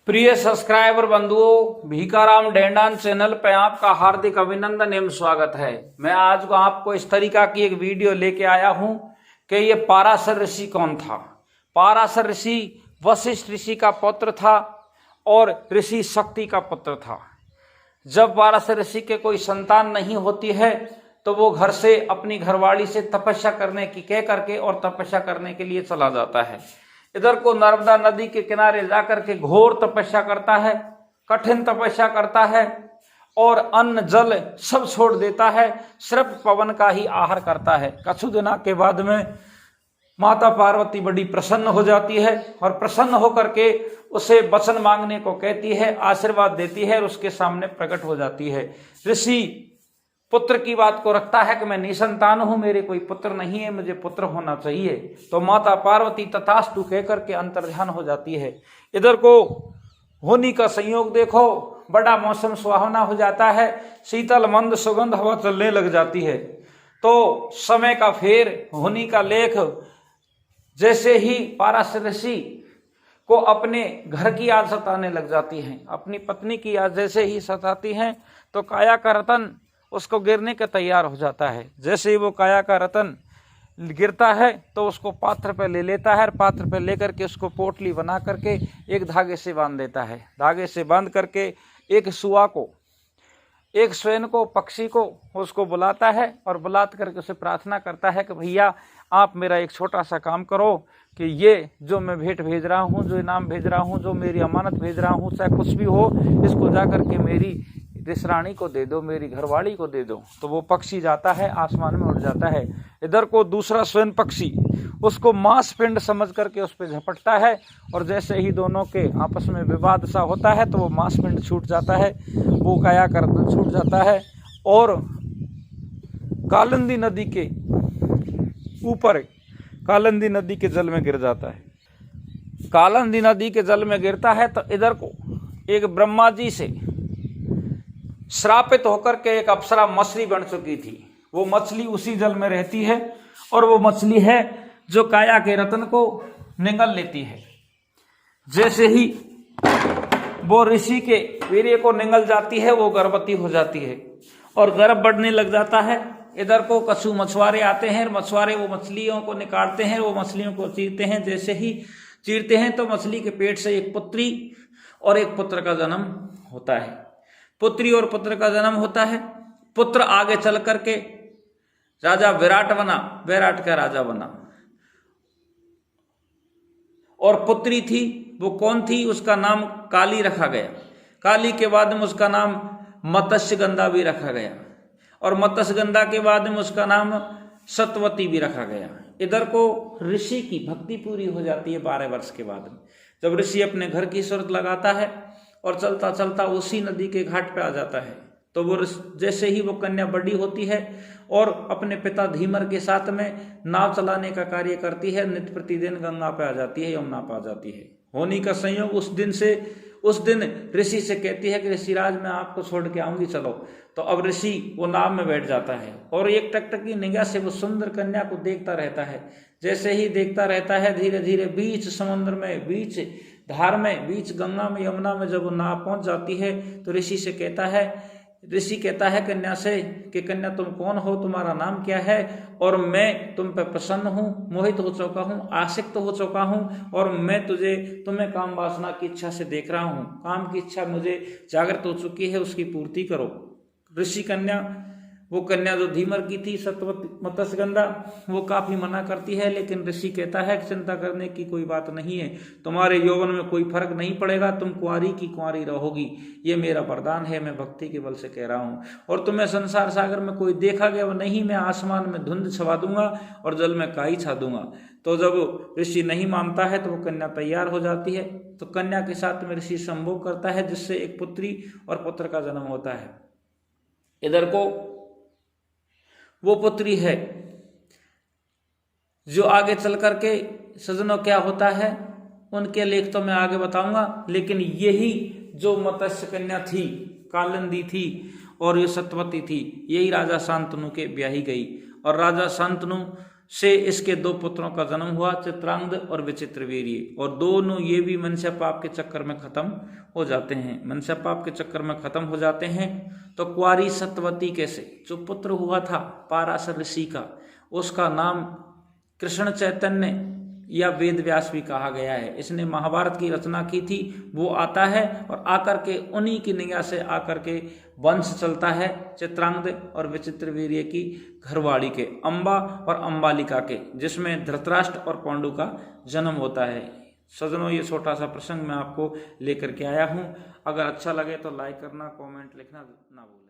प्रिय सब्सक्राइबर बंधुओं, भीखाराम डेंडान चैनल पे आपका हार्दिक अभिनंदन एवं स्वागत है। मैं आज को आपको इस तरीका की एक वीडियो लेके आया हूं कि ये पाराशर ऋषि कौन था। पाराशर ऋषि वशिष्ठ ऋषि का पुत्र था और ऋषि शक्ति का पुत्र था। जब पाराशर ऋषि के कोई संतान नहीं होती है तो वो घर से अपनी घरवाली से तपस्या करने की कह करके और तपस्या करने के लिए चला जाता है। इधर को नर्मदा नदी के किनारे जाकर के घोर तपस्या करता है, कठिन तपस्या करता है और अन्न जल सब छोड़ देता है, सिर्फ पवन का ही आहार करता है। कुछ दिनों के बाद में माता पार्वती बड़ी प्रसन्न हो जाती है और प्रसन्न होकर के उसे वचन मांगने को कहती है, आशीर्वाद देती है और उसके सामने प्रकट हो जाती है। ऋषि पुत्र की बात को रखता है कि मैं निसंतान हूं, मेरे कोई पुत्र नहीं है, मुझे पुत्र होना चाहिए। तो माता पार्वती तथास्तु कहकर के अंतर्ध्यान हो जाती है। इधर को होनी का संयोग देखो, बड़ा मौसम सुहावना हो जाता है, शीतल मंद सुगंध हवा चलने लग जाती है। तो समय का फेर होनी का लेख जैसे ही पाराशर ऋषि को अपने घर की याद सताने लग जाती है, अपनी पत्नी की याद जैसे ही सताती हैं तो काया का रतन उसको गिरने के तैयार हो जाता है। जैसे ही वो काया का रतन गिरता है तो उसको पात्र पे ले लेता है और पात्र पे लेकर के उसको पोटली बना करके एक धागे से बांध देता है। धागे से बांध करके एक सुआ को, एक स्वयं को, पक्षी को उसको बुलाता है और बुला करके उसे प्रार्थना करता है कि भैया आप मेरा एक छोटा सा काम करो कि ये जो मैं भेंट भेज रहा हूँ, जो इनाम भेज रहा हूँ, जो मेरी अमानत भेज रहा हूँ, चाहे कुछ भी हो, इसको जा करके मेरी ऋषरानी को दे दो, मेरी घरवाली को दे दो। तो वो पक्षी जाता है, आसमान में उड़ जाता है। इधर को दूसरा स्वयं पक्षी उसको मांस पिंड समझ करके उस पर झपटता है और जैसे ही दोनों के आपस में विवाद सा होता है तो वो मांस पिंड छूट जाता है, वो काया का रतन छूट जाता है और कालिंदी नदी के ऊपर, कालिंदी नदी के जल में गिर जाता है। कालिंदी नदी के जल में गिरता है तो इधर को एक ब्रह्मा जी से श्रापित होकर के एक अप्सरा मछली बन चुकी थी। वो मछली उसी जल में रहती है और वो मछली है जो काया के रतन को निगल लेती है। जैसे ही वो ऋषि के वीर्य को निगल जाती है वो गर्भवती हो जाती है और गर्भ बढ़ने लग जाता है। इधर को कछु मछुआरे आते हैं, मछुआरे वो मछलियों को निकालते हैं, वो मछलियों को चीरते हैं। जैसे ही चीरते हैं तो मछली के पेट से एक पुत्री और एक पुत्र का जन्म होता है। पुत्री और पुत्र का जन्म होता है। पुत्र आगे चल करके राजा विराट बना, विराट का राजा बना। और पुत्री थी, वो कौन थी? उसका नाम काली रखा गया। काली के बाद में उसका नाम मत्स्यगंधा भी रखा गया और मत्स्यगंधा के बाद में उसका नाम सतवती भी रखा गया। इधर को ऋषि की भक्ति पूरी हो जाती है 12 वर्ष के बाद में। जब ऋषि अपने घर की शर्त लगाता है और चलता चलता उसी नदी के घाट पे आ जाता है तो वो जैसे ही वो कन्या बड़ी होती है और अपने पिता धीमर के साथ में नाव चलाने का कार्य करती है, नित्य प्रतिदिन गंगा पे आ जाती है, यमुना पे आ जाती है। होनी का संयोग उस दिन ऋषि से कहती है कि ऋषिराज मैं आपको छोड़ के आऊंगी, चलो। तो अब ऋषि वो नाव में बैठ जाता है और एक टकटकी निगाह से वो सुंदर कन्या को देखता रहता है। जैसे ही देखता रहता है धीरे धीरे बीच समुद्र में, बीच धार में, बीच गंगा में, यमुना में जब वो नाव पहुंच जाती है तो ऋषि कहता है कन्या से कि कन्या तुम कौन हो, तुम्हारा नाम क्या है? और मैं तुम पे प्रसन्न हूँ, मोहित हो चुका हूँ, आसक्त हो चुका हूँ और मैं तुम्हें काम वासना की इच्छा से देख रहा हूँ। काम की इच्छा मुझे जागृत हो चुकी है, उसकी पूर्ति करो। ऋषि कन्या, वो कन्या जो धीमर की थी सतवती मत्स्यगंधा, वो काफी मना करती है, लेकिन ऋषि कहता है कि चिंता करने की कोई बात नहीं है, तुम्हारे यौवन में कोई फर्क नहीं पड़ेगा, तुम कुंवारी की कुंवारी रहोगी, ये मेरा वरदान है, मैं भक्ति के बल से कह रहा हूँ। और तुम्हें संसार सागर में कोई देखा गया वो नहीं, मैं आसमान में धुंध छवा दूंगा और जल में काई छा दूंगा। तो जब ऋषि नहीं मानता है तो वो कन्या तैयार हो जाती है। तो कन्या के साथ में ऋषि संभोग करता है जिससे एक पुत्री और पुत्र का जन्म होता है। इधर को वो पुत्री है जो आगे चल करके सजनों क्या होता है उनके लेख तो मैं आगे बताऊंगा, लेकिन यही जो मत्स्य कन्या थी, कालिंदी थी और ये सतवती थी, यही राजा शांतनु के ब्याही गई। और राजा शांतनु से इसके 2 पुत्रों का जन्म हुआ, चित्रांगद और विचित्रवीर्य, और दोनों ये भी मनसा पाप के चक्कर में खत्म हो जाते हैं। मनसा पाप के चक्कर में खत्म हो जाते हैं। तो कुंवारी सत्यवती कैसे, जो पुत्र हुआ था पाराशर ऋषि का, उसका नाम कृष्ण चैतन्य या वेद व्यास भी कहा गया है। इसने महाभारत की रचना की थी, वो आता है और आकर के उन्हीं की निगाह से आकर के वंश चलता है चित्रांगद और विचित्रवीर्य की घरवाली के, अंबा और अंबालिका के, जिसमें धृतराष्ट्र और पांडु का जन्म होता है। सजनों, ये छोटा सा प्रसंग मैं आपको लेकर के आया हूँ। अगर अच्छा लगे तो लाइक करना, कमेंट लिखना ना भूलें।